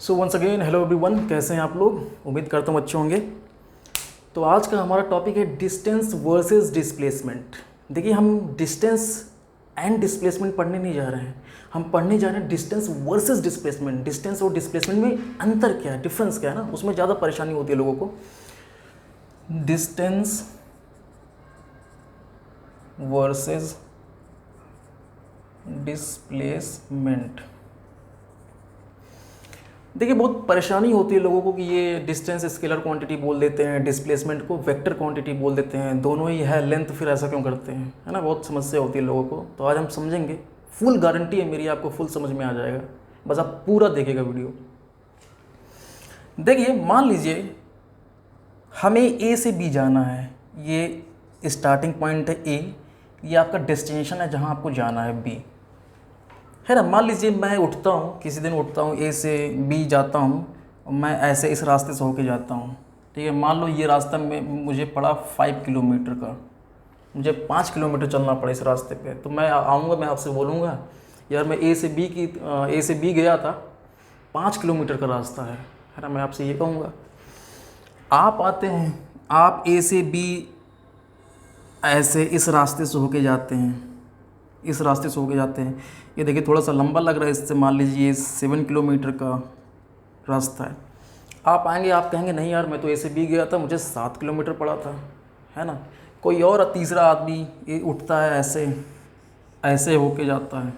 सो once again hello everyone, कैसे हैं आप लोग। उम्मीद करता हूँ अच्छे होंगे। तो आज का हमारा टॉपिक है डिस्टेंस वर्सेस डिस्प्लेसमेंट। देखिए, हम डिस्टेंस एंड डिस्प्लेसमेंट पढ़ने नहीं जा रहे हैं, हम पढ़ने जा रहे हैं डिस्टेंस वर्सेस डिस्प्लेसमेंट। डिस्टेंस और डिस्प्लेसमेंट में अंतर क्या है, डिफरेंस क्या है ना, उसमें ज़्यादा परेशानी होती है लोगों को। Distance versus displacement. देखिए, बहुत परेशानी होती है लोगों को कि ये डिस्टेंस स्केलर क्वांटिटी बोल देते हैं, डिस्प्लेसमेंट को वेक्टर क्वांटिटी बोल देते हैं, दोनों ही है लेंथ, फिर ऐसा क्यों करते हैं, है ना। बहुत समस्या होती है लोगों को। तो आज हम समझेंगे, फुल गारंटी है मेरी, आपको फुल समझ में आ जाएगा, बस आप पूरा देखिएगा वीडियो। देखिए, मान लीजिए हमें ए से बी जाना है, ये स्टार्टिंग पॉइंट है ए, ये आपका डेस्टिनेशन है जहाँ आपको जाना है बी, है ना। मान लीजिए मैं उठता हूँ, किसी दिन उठता हूँ, ए से बी जाता हूँ और मैं ऐसे इस रास्ते से होके जाता हूँ, ठीक है। मान लो ये रास्ता में मुझे पड़ा 5 किलोमीटर का, मुझे 5 किलोमीटर चलना पड़ा इस रास्ते पे। तो मैं आऊँगा, मैं आपसे बोलूँगा यार मैं ए से बी गया था, 5 किलोमीटर का रास्ता है ना। मैं आपसे ये कहूँगा, आप आते हैं, आप ए से बी ऐसे इस रास्ते से होके जाते हैं, इस रास्ते से होके जाते हैं। ये देखिए थोड़ा सा लंबा लग रहा है, इससे मान लीजिए ये 7 किलोमीटर का रास्ता है। आप आएंगे, आप कहेंगे नहीं यार मैं तो ऐसे भी गया था, मुझे 7 किलोमीटर पड़ा था, है ना। कोई और तीसरा आदमी ये उठता है, ऐसे ऐसे होके जाता है,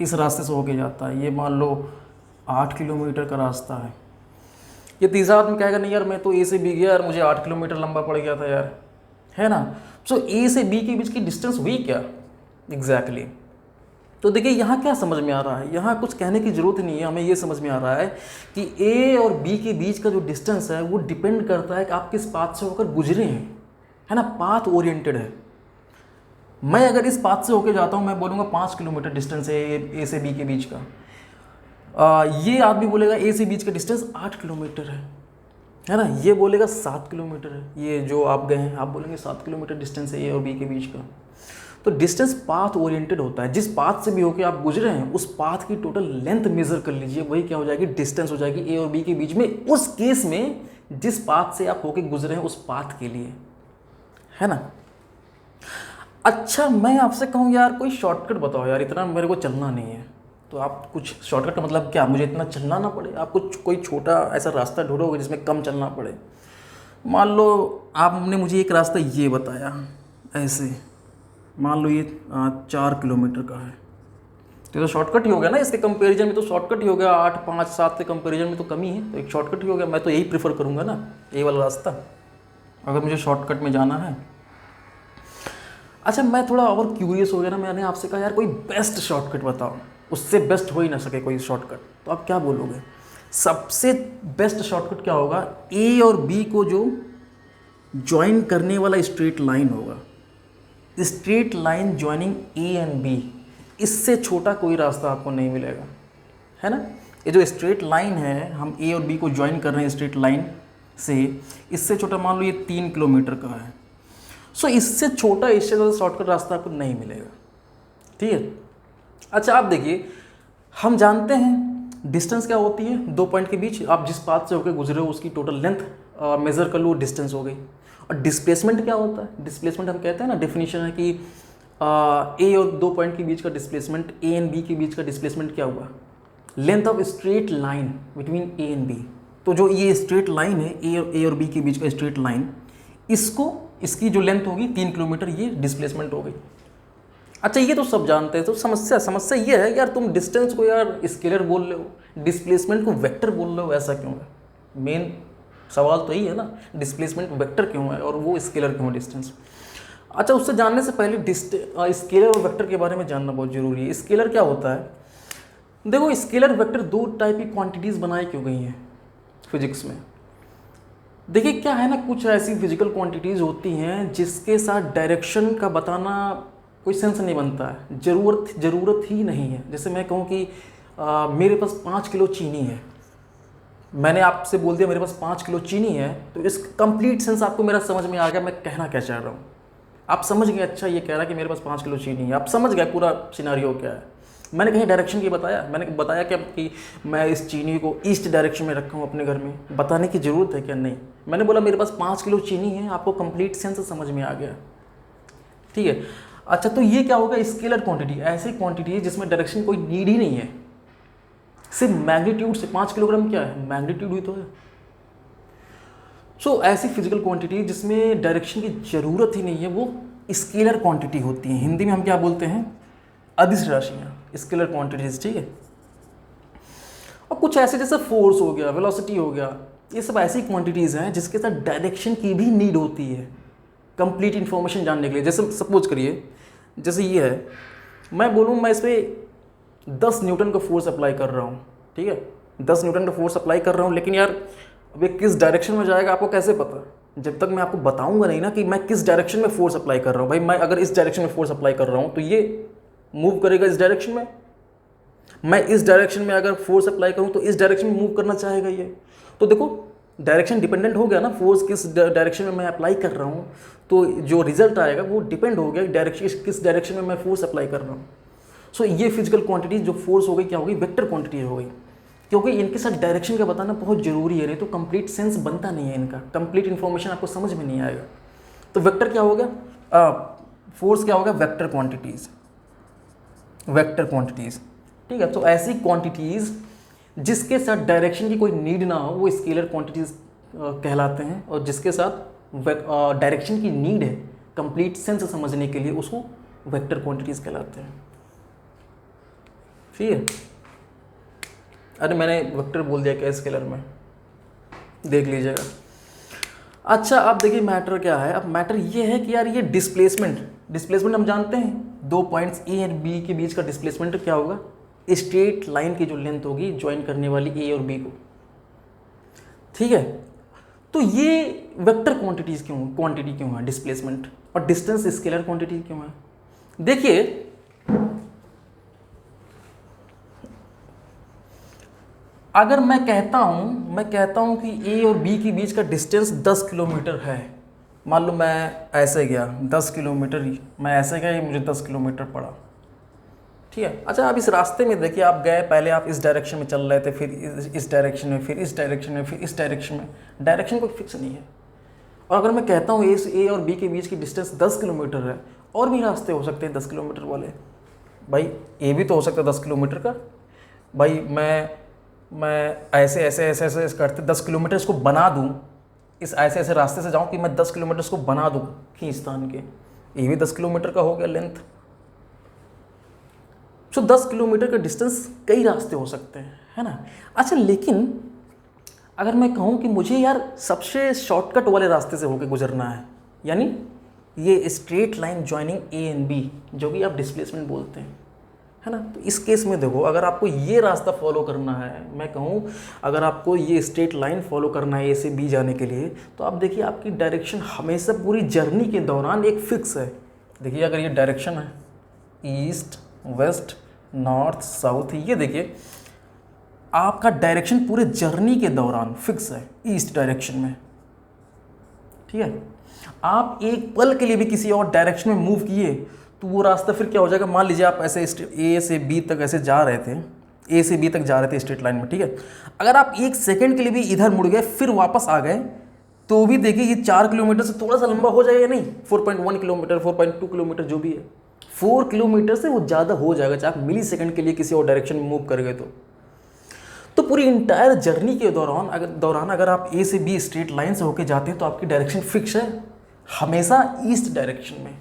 इस रास्ते से होके जाता है, ये मान लो 8 किलोमीटर का रास्ता है। ये तीसरा आदमी कहेगा नहीं यार मैं तो ए से बी गया यार, मुझे 8 किलोमीटर लंबा पड़ गया था यार, है ना। सो ए से बी के बीच की डिस्टेंस हुई क्या एग्जैक्टली। तो देखिए यहाँ क्या समझ में आ रहा है, यहाँ कुछ कहने की ज़रूरत नहीं है, हमें ये समझ में आ रहा है कि ए और बी के बीच का जो डिस्टेंस है वो डिपेंड करता है कि आप किस पाथ से होकर गुजरे हैं, है ना। पाथ ओरिएंटेड है। मैं अगर इस पाथ से होकर जाता हूँ, मैं बोलूँगा 5 किलोमीटर डिस्टेंस है ए से बी के बीच का। ये आदमी बोलेगा ए से बीच का डिस्टेंस 8 किलोमीटर है ना। ये बोलेगा 7 किलोमीटर है, ये जो आप गए हैं आप बोलेंगे 7 किलोमीटर डिस्टेंस है ए और बी के बीच का। तो डिस्टेंस पाथ ओरिएंटेड होता है, जिस पाथ से भी होके आप गुजरे हैं उस पाथ की टोटल लेंथ मेजर कर लीजिए, वही क्या हो जाएगी, डिस्टेंस हो जाएगी ए और बी के बीच में, उस केस में जिस पाथ से आप होके गुजरे हैं उस पाथ के लिए, है ना। अच्छा, मैं आपसे कहूँ यार कोई शॉर्टकट बताओ यार, इतना मेरे को चलना नहीं है। तो आप कुछ शॉर्टकट का मतलब क्या, मुझे इतना चलना ना पड़े, आप कुछ कोई छोटा ऐसा रास्ता ढूंढोगे जिसमें कम चलना पड़े। मान लो आपने मुझे एक रास्ता ये बताया, ऐसे मान लो ये 4 किलोमीटर का है, तो शॉर्टकट ही हो गया ना। इसके कंपैरिजन में तो शॉर्टकट ही हो गया, 8, 5, 7 के कंपैरिजन में तो कमी है, तो एक शॉर्टकट ही हो गया। मैं तो यही प्रेफर करूँगा ना, ये वाला रास्ता, अगर मुझे शॉर्टकट में जाना है। अच्छा, मैं थोड़ा और क्यूरियस हो गया ना, मैंने आपसे कहा यार कोई बेस्ट शॉर्टकट बताओ, उससे बेस्ट हो ही ना सके कोई शॉर्टकट, तो आप क्या बोलोगे। सबसे बेस्ट शॉर्टकट क्या होगा, ए और बी को जो ज्वाइन करने वाला स्ट्रेट लाइन होगा, straight line joining A and B, इससे छोटा कोई रास्ता आपको नहीं मिलेगा, है ना। ये जो स्ट्रेट लाइन है, हम ए और बी को ज्वाइन कर रहे हैं स्ट्रेट लाइन से, इससे छोटा मान लो ये 3 किलोमीटर का है। सो इससे छोटा, इससे ज़्यादा शॉर्टकट रास्ता आपको नहीं मिलेगा, ठीक है। अच्छा, आप देखिए, हम जानते हैं डिस्टेंस क्या होती है, 2 पॉइंट के बीच आप जिस पाथ से होकर गुजरे हो उसकी टोटल लेंथ मेज़र कर लो, डिस्टेंस हो गई। और डिस्प्लेसमेंट क्या होता है, डिस्प्लेसमेंट हम कहते हैं ना, डेफिनेशन है कि ए और 2 पॉइंट के बीच का डिस्प्लेसमेंट, ए एंड बी के बीच का डिस्प्लेसमेंट क्या हुआ, length of straight line between A and B. तो जो ये स्ट्रेट लाइन है, ए और बी के बीच का स्ट्रेट लाइन, इसकी जो लेंथ होगी 3 किलोमीटर, ये डिस्प्लेसमेंट हो गई। अच्छा, ये तो सब जानते हैं। तो समस्या ये है यार, तुम डिस्टेंस को यार स्केलर बोल रहे हो, डिस्प्लेसमेंट को वेक्टर बोल रहे हो, ऐसा क्यों है। मेन सवाल तो यही है ना, डिस्प्लेसमेंट वेक्टर क्यों है और वो स्केलर क्यों है डिस्टेंस। अच्छा, उससे जानने से पहले स्केलर और वेक्टर के बारे में जानना बहुत ज़रूरी है। स्केलर क्या होता है, देखो स्केलर वेक्टर 2 टाइप की क्वांटिटीज़ बनाई क्यों गई हैं फिजिक्स में। देखिए क्या है ना, कुछ ऐसी फिजिकल क्वांटिटीज़ होती हैं जिसके साथ डायरेक्शन का बताना कोई सेंस नहीं बनता है, ज़रूरत ही नहीं है। जैसे मैं कहूँ कि मेरे पास 5 किलो चीनी है, मैंने आपसे बोल दिया मेरे पास 5 किलो चीनी है, तो इस कंप्लीट सेंस आपको मेरा समझ में आ गया मैं कहना क्या चाह रहा हूँ। आप समझ गए, अच्छा ये कह रहा है कि मेरे पास 5 किलो चीनी है, आप समझ गए पूरा सिनारियो क्या है। मैंने कहीं डायरेक्शन की बताया? मैंने बताया क्या कि मैं इस चीनी को ईस्ट डायरेक्शन में रखा हूँ अपने घर में? बताने की ज़रूरत है क्या? नहीं। मैंने बोला मेरे पास 5 किलो चीनी है, आपको कंप्लीट सेंस समझ में आ गया, ठीक है। अच्छा, तो ये क्या होगा? स्केलर क्वांटिटी ऐसी क्वांटिटी है जिसमें डायरेक्शन कोई नीड ही नहीं है, सिर्फ मैग्नीट्यूड से। 5 किलोग्राम क्या है? मैग्नीट्यूड ही तो है। सो ऐसी फिजिकल क्वांटिटी जिसमें डायरेक्शन की ज़रूरत ही नहीं है, वो स्केलर क्वांटिटी होती है। हिंदी में हम क्या बोलते हैं? अदिश राशियाँ, स्केलर क्वांटिटीज, ठीक है। और कुछ ऐसे जैसे फोर्स हो गया, वेलोसिटी हो गया, ये सब ऐसी क्वांटिटीज़ हैं जिसके साथ डायरेक्शन की भी नीड होती है कंप्लीट इन्फॉर्मेशन जानने के लिए। जैसे सपोज करिए, जैसे ये है, मैं बोलूँ मैं इस पर 10 न्यूटन का फोर्स अप्लाई कर रहा हूँ, ठीक है, 10 न्यूटन का फोर्स अप्लाई कर रहा हूँ, लेकिन यार अब ये किस डायरेक्शन में जाएगा आपको कैसे पता? जब तक मैं आपको बताऊंगा नहीं ना कि मैं किस डायरेक्शन में फोर्स अप्लाई कर रहा हूँ। भाई मैं अगर इस डायरेक्शन में फोर्स अप्लाई कर रहा हूँ तो ये मूव करेगा इस डायरेक्शन में, मैं इस डायरेक्शन में अगर फोर्स अप्लाई करूँ तो इस डायरेक्शन में मूव करना चाहेगा ये। तो देखो डायरेक्शन डिपेंडेंट हो गया ना, फोर्स किस डायरेक्शन में मैं अप्लाई कर रहा हूँ तो जो रिजल्ट आएगा वो डिपेंड हो गया डायरेक्शन, किस डायरेक्शन में मैं फोर्स अप्लाई कर रहा हूँ। सो ये फिजिकल क्वांटिटी जो फोर्स हो गई क्या हो गई? वेक्टर क्वांटिटी हो गई, क्योंकि इनके साथ डायरेक्शन का बताना बहुत ज़रूरी है, नहीं तो कंप्लीट सेंस बनता नहीं है, इनका कंप्लीट इन्फॉर्मेशन आपको समझ में नहीं आएगा। तो वेक्टर क्या हो गया? फोर्स क्या होगा? वेक्टर क्वांटिटीज़, वेक्टर क्वांटिटीज़, ठीक है। तो ऐसी क्वांटिटीज़ जिसके साथ डायरेक्शन की कोई नीड ना हो वो स्केलर क्वांटिटीज़ कहलाते हैं, और जिसके साथ डायरेक्शन की नीड है कंप्लीट सेंस समझने के लिए उसको वेक्टर क्वांटिटीज़ कहलाते हैं, ठीक है। अरे मैंने वेक्टर बोल दिया क्या स्केलर में? देख लीजिएगा। अच्छा अब देखिए मैटर क्या है। अब मैटर ये है कि यार ये डिस्प्लेसमेंट हम जानते हैं, 2 पॉइंट्स ए और बी के बीच का डिस्प्लेसमेंट क्या होगा? स्ट्रेट लाइन की जो लेंथ होगी ज्वाइन करने वाली ए और बी को, ठीक है। तो ये वेक्टर क्वांटिटी क्यों है डिस्प्लेसमेंट, और डिस्टेंस स्केलर क्वांटिटी क्यों है? देखिए अगर मैं कहता हूँ कि ए और बी के बीच का डिस्टेंस 10 किलोमीटर है, मान लो मैं ऐसे गया 10 किलोमीटर, मैं ऐसे गया, ये मुझे 10 किलोमीटर पड़ा, ठीक है। अच्छा आप इस रास्ते में देखिए, आप गए, पहले आप इस डायरेक्शन में चल रहे थे, फिर इस डायरेक्शन में, फिर इस डायरेक्शन में, फिर इस डायरेक्शन में, डायरेक्शन कोई फिक्स नहीं है। और अगर मैं कहता हूँ ए और बी के बीच की डिस्टेंस 10 किलोमीटर है, और भी रास्ते हो सकते हैं 10 किलोमीटर वाले, भाई ए भी तो हो सकता है 10 किलोमीटर का। भाई मैं ऐसे करते 10 किलोमीटर इसको बना दूँ, इस ऐसे रास्ते से जाऊँ कि मैं 10 किलोमीटर इसको बना दूँ खींचतान के, ये भी 10 किलोमीटर का हो गया लेंथ। सो 10 किलोमीटर का डिस्टेंस कई रास्ते हो सकते हैं, है ना। अच्छा लेकिन अगर मैं कहूँ कि मुझे यार सबसे शॉर्टकट वाले रास्ते से होकर गुजरना है, यानी ये straight line joining A and B, जो भी आप डिस्प्लेसमेंट बोलते हैं, है ना। तो इस केस में देखो, अगर आपको ये रास्ता फॉलो करना है, मैं कहूँ अगर आपको ये स्ट्रेट लाइन फॉलो करना है ए से बी जाने के लिए, तो आप देखिए आपकी डायरेक्शन हमेशा पूरी जर्नी के दौरान एक फिक्स है। देखिए अगर ये डायरेक्शन है ईस्ट वेस्ट नॉर्थ साउथ, ये देखिए आपका डायरेक्शन पूरे जर्नी के दौरान फिक्स है ईस्ट डायरेक्शन में, ठीक है। आप एक पल के लिए भी किसी और डायरेक्शन में मूव किए तो वो रास्ता फिर क्या हो जाएगा? मान लीजिए आप ऐसे ए से बी तक ऐसे जा रहे थे, ए से बी तक जा रहे थे स्ट्रेट लाइन में, ठीक है। अगर आप एक सेकंड के लिए भी इधर मुड़ गए फिर वापस आ गए तो भी देखिए ये 4 किलोमीटर से थोड़ा सा लंबा हो जाएगा, नहीं 4.1 किलोमीटर 4.2 किलोमीटर जो भी है, 4 किलोमीटर से वो ज़्यादा हो जाएगा चाहे आप मिली सेकेंड के लिए किसी और डायरेक्शन में मूव कर गए तो पूरी इंटायर जर्नी के दौरान अगर आप ए से बी स्ट्रेट लाइन से होके जाते हैं तो आपकी डायरेक्शन फिक्स है हमेशा ईस्ट डायरेक्शन में।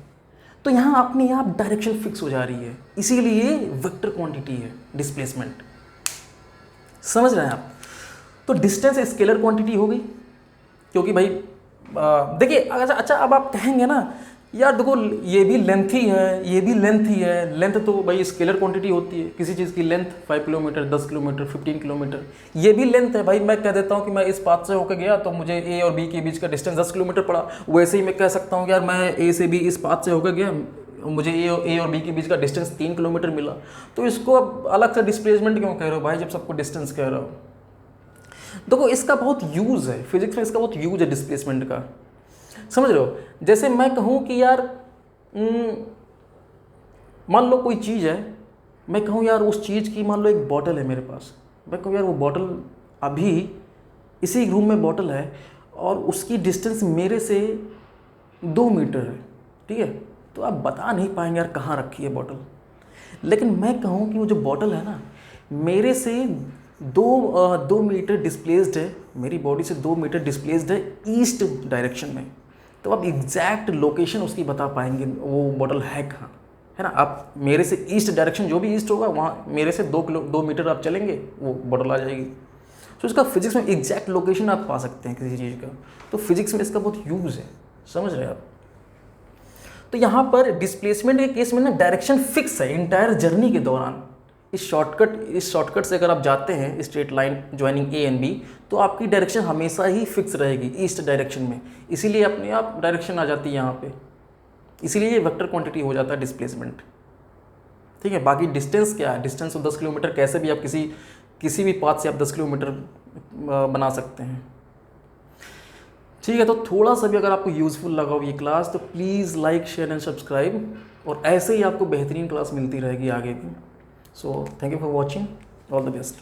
तो यहाँ अपने आप डायरेक्शन फिक्स हो जा रही है, इसीलिए वेक्टर क्वांटिटी है डिस्प्लेसमेंट। समझ रहे हैं आप? तो डिस्टेंस स्केलर क्वांटिटी हो गई, क्योंकि भाई देखिए अच्छा अब आप कहेंगे ना यार देखो ये भी लेंथ ही है, ये भी लेंथ ही है, लेंथ तो भाई स्केलर क्वांटिटी होती है, किसी चीज़ की लेंथ 5 किलोमीटर 10 किलोमीटर 15 किलोमीटर ये भी लेंथ है। भाई मैं कह देता हूँ कि मैं इस पाथ से होकर गया तो मुझे ए और बी के बीच का डिस्टेंस 10 किलोमीटर पड़ा, वैसे ही मैं कह सकता हूँ कि यार मैं ए से बी इस पाथ से होकर गया, मुझे ए और बी के बीच का डिस्टेंस 3 किलोमीटर मिला। तो इसको अब अलग से डिस्प्लेसमेंट क्यों कह रहे हो भाई, जब सबको डिस्टेंस कह रहे हो? देखो इसका बहुत यूज़ है, फिजिक्स में इसका बहुत यूज़ है डिस्प्लेसमेंट का, समझ रहे हो। जैसे मैं कहूँ कि यार मान लो कोई चीज़ है मैं कहूँ यार उस चीज़ की, मान लो एक बॉटल है मेरे पास, मैं कहूँ यार वो बॉटल अभी इसी रूम में बॉटल है और उसकी डिस्टेंस मेरे से 2 मीटर है, ठीक है, तो आप बता नहीं पाएंगे यार कहाँ रखी है बॉटल। लेकिन मैं कहूँ कि वो जो बॉटल है ना, मेरे से 2 मीटर डिस्प्लेस्ड है, मेरी बॉडी से 2 मीटर डिस्प्लेस्ड है ईस्ट डायरेक्शन में, तो आप एग्जैक्ट लोकेशन उसकी बता पाएंगे वो बॉटल है कहाँ, है ना। आप मेरे से ईस्ट डायरेक्शन, जो भी ईस्ट होगा वहाँ मेरे से 2 मीटर आप चलेंगे वो बॉटल आ जाएगी। तो इसका फिजिक्स में एग्जैक्ट लोकेशन आप पा सकते हैं किसी चीज़ का, तो फिजिक्स में इसका बहुत यूज़ है, समझ रहे हैं आप। तो यहाँ पर डिस्प्लेसमेंट के केस में ना डायरेक्शन फिक्स है इंटायर जर्नी के दौरान। इस शॉर्टकट से अगर आप जाते हैं straight line joining A and B, तो आपकी डायरेक्शन हमेशा ही फिक्स रहेगी ईस्ट डायरेक्शन में, इसीलिए अपने आप डायरेक्शन आ जाती है यहाँ पे, इसीलिए ये वेक्टर क्वांटिटी हो जाता है डिस्प्लेसमेंट, ठीक है। बाकी डिस्टेंस क्या है, डिस्टेंस तो 10 किलोमीटर, कैसे भी आप किसी भी पाथ से आप 10 किलोमीटर बना सकते हैं, ठीक है। तो थोड़ा सा भी अगर आपको यूज़फुल लगा हो ये क्लास, तो please like share and subscribe, और ऐसे ही आपको बेहतरीन क्लास मिलती रहेगी आगे भी। So thank you for watching, all the best.